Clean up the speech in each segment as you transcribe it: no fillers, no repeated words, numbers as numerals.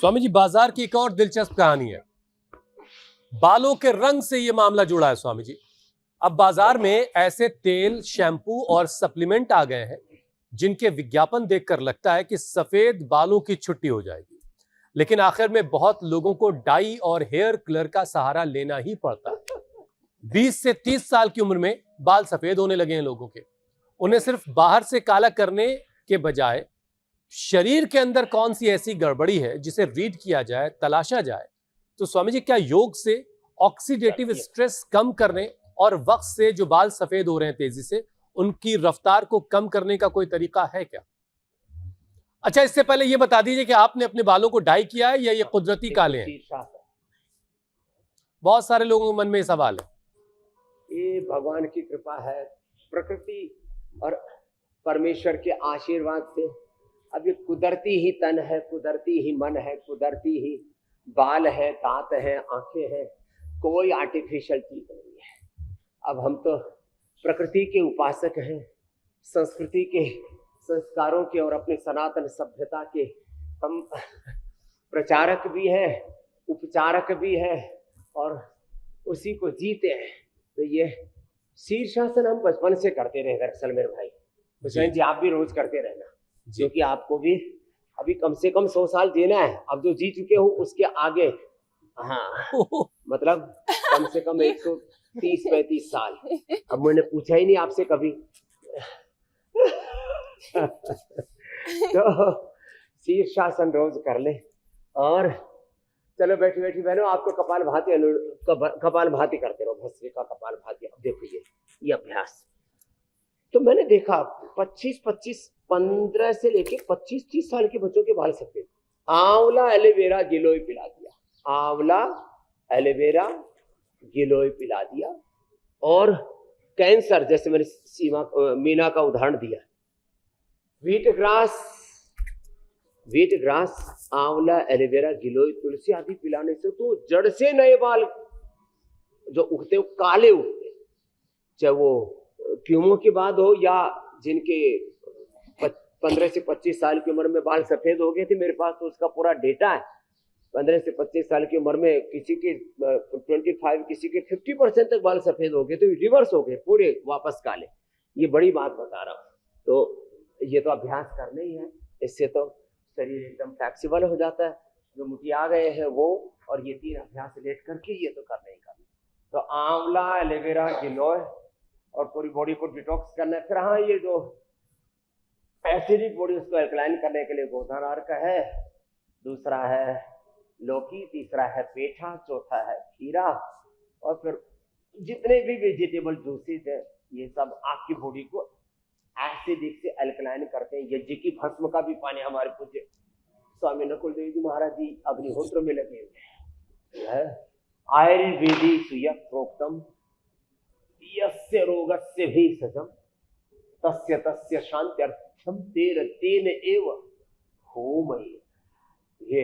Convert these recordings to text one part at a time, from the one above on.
स्वामी जी, बाजार की एक और दिलचस्प कहानी है। बालों के रंग से यह मामला जुड़ा है स्वामी जी। अब बाजार में ऐसे तेल, शैम्पू और सप्लीमेंट आ गए हैं जिनके विज्ञापन देखकर लगता है कि सफेद बालों की छुट्टी हो जाएगी, लेकिन आखिर में बहुत लोगों को डाई और हेयर कलर का सहारा लेना ही पड़ता है। 20 से 30 साल की उम्र में बाल सफेद होने लगे हैं लोगों के। उन्हें सिर्फ बाहर से काला करने के बजाय शरीर के अंदर कौन सी ऐसी गड़बड़ी है जिसे रीड किया जाए, तलाशा जाए। तो स्वामी जी, क्या योग से ऑक्सीडेटिव स्ट्रेस कम करने और वक्त से जो बाल सफेद हो रहे हैं तेजी से, उनकी रफ्तार को कम करने का कोई तरीका है क्या? अच्छा, इससे पहले यह बता दीजिए कि आपने अपने बालों को डाई किया है या ये कुदरती काले हैं? बहुत सारे लोगों के मन में ये सवाल है। ये भगवान की कृपा है, प्रकृति और परमेश्वर के आशीर्वाद से। अब ये कुदरती ही तन है, कुदरती ही मन है, कुदरती ही बाल है, दांत है, आंखें हैं, कोई आर्टिफिशियल चीज नहीं है। अब हम तो प्रकृति के उपासक हैं, संस्कृति के, संस्कारों के और अपने सनातन सभ्यता के हम प्रचारक भी हैं, उपचारक भी हैं और उसी को जीते हैं। तो ये शीर्षासन हम बचपन से करते रहे दरअसल मेरे भाई हुसैन जी, आप भी रोज करते रहना, क्योंकि आपको भी अभी कम से कम 100 साल जीना है। अब जो जी चुके हो उसके आगे, हाँ मतलब कम से कम 130-35 साल। अब मैंने पूछा ही नहीं आपसे कभी तो शीर्षासन रोज कर ले। और चलो बैठी बैठी बहनों, आपको कपाल भाती करते रहो, भस्त्रिका कपाल भाती। अब देखो ये अभ्यास तो मैंने देखा 15 से लेके 25-30 साल के बच्चों के बाल सफेद। आंवला एलोवेरा गिलोय पिला दिया, आंवला एलोवेरा गिलोय पिला दिया। और कैंसर, जैसे मैंने मीना का उदाहरण दिया, व्हीट ग्रास, आंवला एलोवेरा गिलोय तुलसी आदि पिलाने से तो जड़ से नए बाल जो उगते हो काले उगते, चाहे वो ट्यूमर के बाद हो या जिनके 15 से 25 साल की उम्र में बाल सफेद हो गए थे। मेरे पास तो उसका पूरा डेटा है। 15 से 25 साल की उम्र में किसी के 25, किसी के 50% तक बाल सफेद हो गए, तो रिवर्स हो गए पूरे वापस काले। ये बड़ी बात बता रहा हूँ। तो ये तो अभ्यास करना ही है, इससे तो शरीर एकदम फ्लेक्सिबल हो जाता है। जो मुटिया गए हैं वो, और ये 3 अभ्यास लेट करके ये तो करना ही करना। तो आंवला एलोवेरा गिलोय और पूरी बॉडी को डिटॉक्स करना है। फिर हाँ, ये जो एसिडिक बॉडी उसको एल्कलाइन करने के लिए गोदानार का है, दूसरा है लौकी, तीसरा है पेठा, चौथा है खीरा, और फिर जितने भी वेजिटेबल जूसेस है ये सब आपकी बॉडी को एसिडिक से एल्कलाइन करते हैं। यज्ञ की भस्म का भी पानी हमारे पूज्य स्वामी नकुल देव जी महाराज जी अग्निहोत्र में लगे हुए हैं। आयुर्वेदी सुयः प्रोक्तम यस्य रोगस्य भेषजम तस्य तस्य शांत्यर्थम तेन एव होमय। ये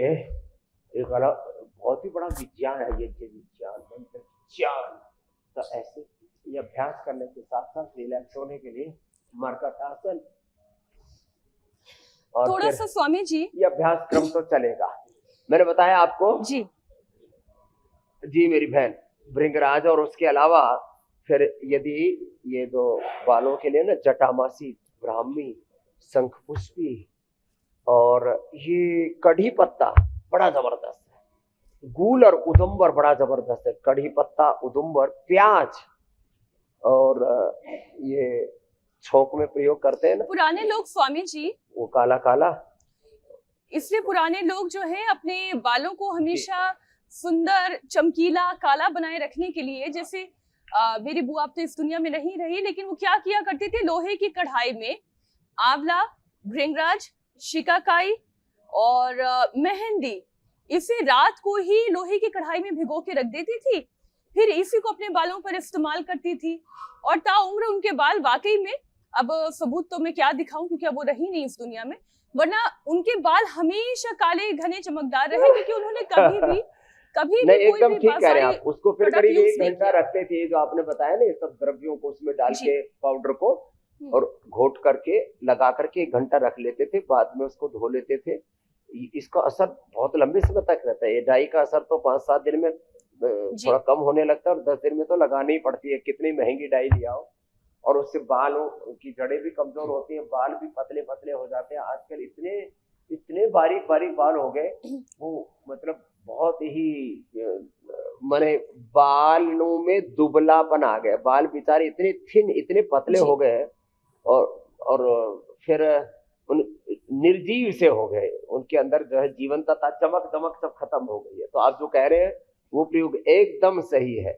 एक अलग बहुत ही बड़ा विज्ञान है, यज्ञ विज्ञान, मंत्र विज्ञान। तो ऐसे ये अभ्यास करने के साथ साथ रिलैक्स होने के लिए मर्कटासन और थोड़ा सा स्वामी जी ये अभ्यास क्रम तो चलेगा। मैंने बताया आपको जी मेरी बहन भृंगराज। और उसके अलावा फिर यदि ये जो बालों के लिए ना जटामासी, ब्राह्मी, शंखपुष्पी और ये कढ़ी पत्ता बड़ा जबरदस्त है, गूल और उदुम्बर बड़ा जबरदस्त है। कढ़ी पत्ता, उदुम्बर, प्याज और ये छोंक में प्रयोग करते हैं ना पुराने लोग स्वामी जी, वो काला काला, इसलिए पुराने लोग जो है अपने बालों को हमेशा सुंदर, चमकीला, काला बनाए रखने के लिए, जैसे मेरी बुआ अब तो इस दुनिया में नहीं रही, लेकिन वो क्या किया करते थे, लोहे की कढ़ाई में आंवला, भृंगराज, शिकाकाई और मेहंदी, इसे रात को ही लोहे की कढ़ाई में भिगो के रख देती थी, फिर इसी को अपने बालों पर इस्तेमाल करती थी। और ताउम्र उनके बाल वाकई में, अब सबूत तो मैं क्या दिखाऊं क्योंकि अब वो रही नहीं इस दुनिया में, वरना उनके बाल हमेशा काले घने चमकदार रहे, क्योंकि उन्होंने कभी भी नहीं, एकदम ठीक कह रहे हैं आप। उसको फिर करीब 1 घंटा रखते थे, जो आपने बताया ना, ये सब द्रव्यों को उसमें डाल के पाउडर को और घोट करके लगा करके 1 घंटा रख लेते थे, बाद में उसको धो लेते थे। इसका असर बहुत लंबे समय तक रहता है। ये डाई का असर तो 5-7 दिन में जी। थोड़ा कम होने लगता है, और 10 दिन में तो लगानी ही पड़ती है। कितनी महंगी डाई ले आओ, और उससे बालों की जड़ें भी कमजोर होती हैं, बाल भी पतले पतले हो जाते हैं। आजकल इतने इतने बारीक बारीक बाल हो गए, वो मतलब बहुत ही माने बालों में दुबलापन आ गया। बाल बेचारे इतने थिन, इतने पतले जी। हो गए हैं, और फिर उन निर्जीव से हो गए। उनके अंदर जो है जीवंतता, चमक दमक सब खत्म हो गई है। तो आप जो कह रहे हैं वो प्रयोग एकदम सही है।